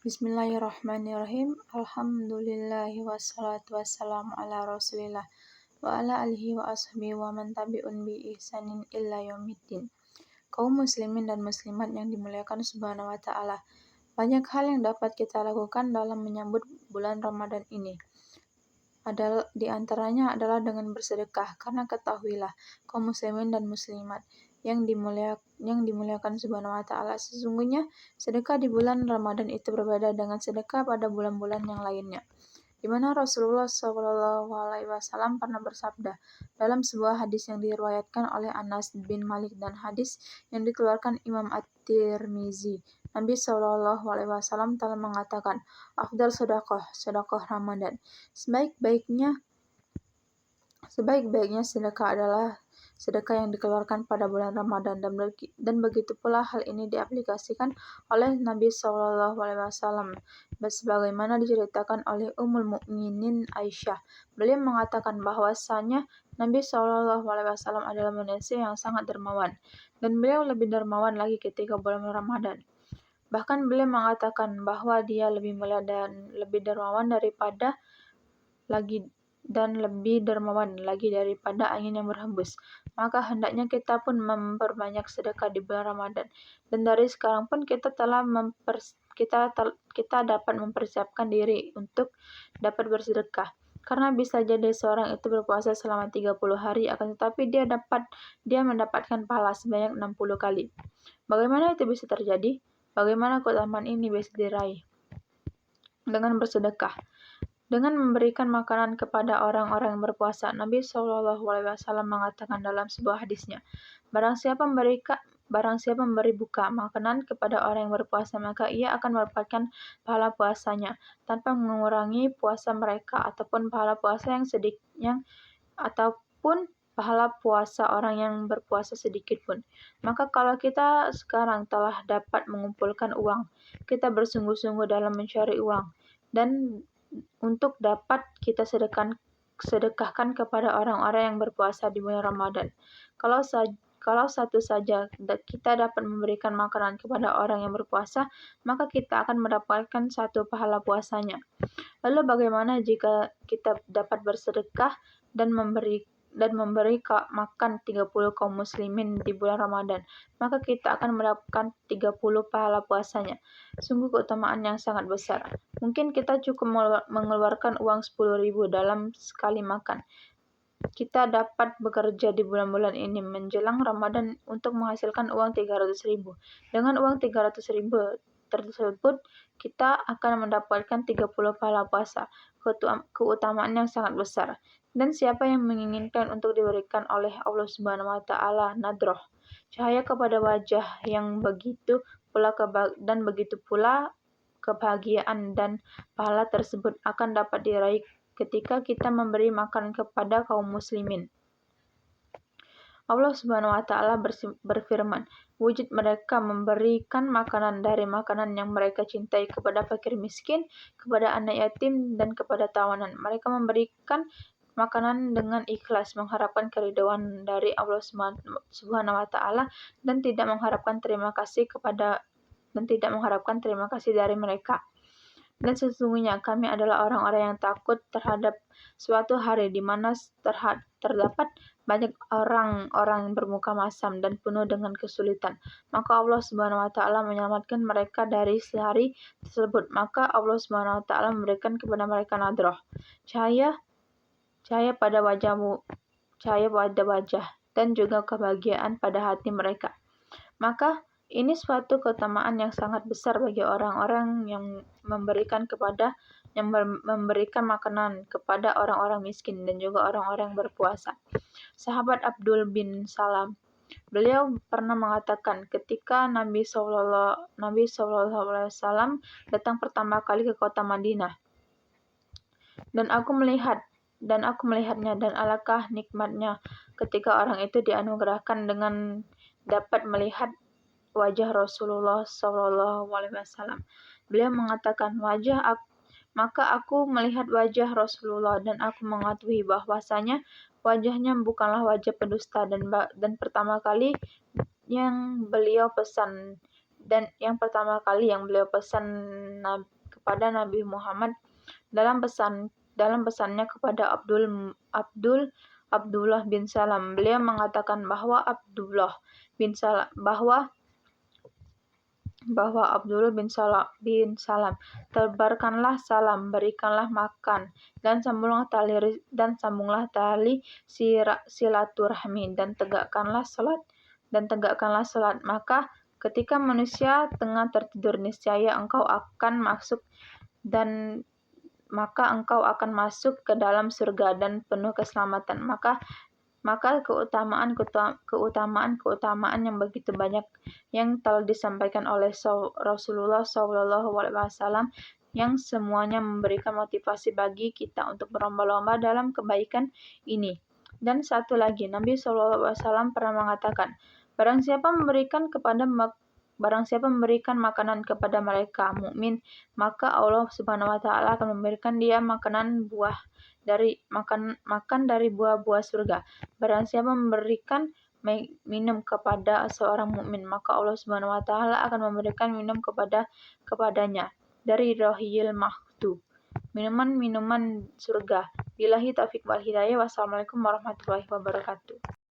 Bismillahirrahmanirrahim. Alhamdulillahi wassalatu wassalamu ala rasulillah wa ala alihi wa ashabihi wa man tabi'un bi ihsanin illa yaumiddin. Kaum muslimin dan muslimat yang dimuliakan Subhanahu wa ta'ala. Banyak hal yang dapat kita lakukan dalam menyambut bulan Ramadan ini. Di antaranya adalah dengan bersedekah, karena ketahuilah kaum muslimin dan muslimat yang dimuliakan Subhanahu wa ta'ala, sesungguhnya sedekah di bulan Ramadan itu berbeda dengan sedekah pada bulan-bulan yang lainnya, di mana Rasulullah SAW pernah bersabda dalam sebuah hadis yang diriwayatkan oleh Anas bin Malik dan hadis yang dikeluarkan Imam At-Tirmizi. Nabi SAW telah mengatakan, afdal sedekah Ramadan. Sebaik-baiknya sedekah adalah sedekah yang dikeluarkan pada bulan Ramadan, dan begitu pula hal ini diaplikasikan oleh Nabi SAW. Sebagaimana diceritakan oleh Ummul Mukminin Aisyah, beliau mengatakan bahwasanya Nabi SAW adalah manusia yang sangat dermawan, dan beliau lebih dermawan lagi ketika bulan Ramadan. Bahkan beliau mengatakan bahwa dia lebih mulia dan lebih dermawan lebih dermawan lagi daripada angin yang berhembus. Maka hendaknya kita pun memperbanyak sedekah di bulan Ramadan. Dan dari sekarang pun kita dapat mempersiapkan diri untuk dapat bersedekah. Karena bisa jadi seorang itu berpuasa selama 30 hari, akan tetapi dia mendapatkan pahala sebanyak 60 kali. Bagaimana itu bisa terjadi? Bagaimana keutamaan ini bisa diraih? Dengan bersedekah. Dengan memberikan makanan kepada orang-orang yang berpuasa, Nabi SAW mengatakan dalam sebuah hadisnya, barang siapa memberi buka makanan kepada orang yang berpuasa, maka ia akan mendapatkan pahala puasanya tanpa mengurangi puasa mereka ataupun pahala puasa ataupun pahala puasa orang yang berpuasa sedikit pun. Maka kalau kita sekarang telah dapat mengumpulkan uang, kita bersungguh-sungguh dalam mencari uang dan untuk dapat kita sedekahkan kepada orang-orang yang berpuasa di bulan Ramadan. Kalau satu saja kita dapat memberikan makanan kepada orang yang berpuasa, maka kita akan mendapatkan satu pahala puasanya. Lalu bagaimana jika kita dapat bersedekah dan memberi makan 30 kaum muslimin di bulan Ramadan, maka kita akan mendapatkan 30 pahala puasanya. Sungguh keutamaan yang sangat besar. Mungkin kita cukup mengeluarkan uang 10.000 dalam sekali makan. Kita dapat bekerja di bulan-bulan ini menjelang Ramadan untuk menghasilkan uang 300.000. Dengan uang 300.000 tersebut, kita akan mendapatkan 30 pahala puasa. Keutamaan yang sangat besar. Dan siapa yang menginginkan untuk diberikan oleh Allah Subhanahu wa ta'ala nadroh, cahaya kepada wajah yang begitu pula kebahagiaan dan pahala tersebut akan dapat diraih ketika kita memberi makan kepada kaum muslimin. Allah Subhanahu wa ta'ala berfirman, wujud mereka memberikan makanan dari makanan yang mereka cintai kepada fakir miskin, kepada anak yatim, dan kepada tawanan. Mereka memberikan makanan dengan ikhlas, mengharapkan keridhaan dari Allah Subhanahu wa ta'ala dan tidak mengharapkan terima kasih dari mereka. Dan sesungguhnya kami adalah orang-orang yang takut terhadap suatu hari di mana terdapat banyak orang-orang yang bermuka masam dan penuh dengan kesulitan. Maka Allah Subhanahu wa ta'ala menyelamatkan mereka dari sehari tersebut. Maka Allah Subhanahu wa ta'ala memberikan kepada mereka nadroh, cahaya pada wajah dan juga kebahagiaan pada hati mereka. Maka ini suatu keutamaan yang sangat besar bagi orang-orang yang memberikan makanan kepada orang-orang miskin dan juga orang-orang berpuasa. Sahabat Abdul bin Salam, beliau pernah mengatakan ketika Nabi SAW datang pertama kali ke kota Madinah, dan aku melihatnya, dan alangkah nikmatnya ketika orang itu dianugerahkan dengan dapat melihat wajah Rasulullah SAW. Beliau mengatakan, maka aku melihat wajah Rasulullah dan aku mengetahui bahwasanya wajahnya bukanlah wajah pendusta, dan pertama kali yang beliau pesan dan yang pertama kali yang beliau pesan kepada Nabi Muhammad dalam pesannya kepada Abdullah bin Salam. Beliau mengatakan bahwa Abdullah bin Salam, tebarkanlah salam, berikanlah makan, dan sambunglah tali silaturahmi, dan tegakkanlah salat. Maka ketika manusia tengah tertidur, niscaya engkau akan masuk ke dalam surga dan penuh keselamatan. Maka keutamaan yang begitu banyak yang telah disampaikan oleh Rasulullah SAW, yang semuanya memberikan motivasi bagi kita untuk berlomba-lomba dalam kebaikan ini. Dan satu lagi, Nabi SAW pernah mengatakan, barang siapa memberikan makanan kepada mereka mukmin, maka Allah Subhanahu wa taala akan memberikan dia makan dari buah-buah surga. Barang siapa memberikan minum kepada seorang mukmin, maka Allah Subhanahu wa taala akan memberikan minum kepadanya dari Rohiyil Maktum, minuman surga. Billahi taufiq wal hidayah. Wassalamualaikum warahmatullahi wabarakatuh.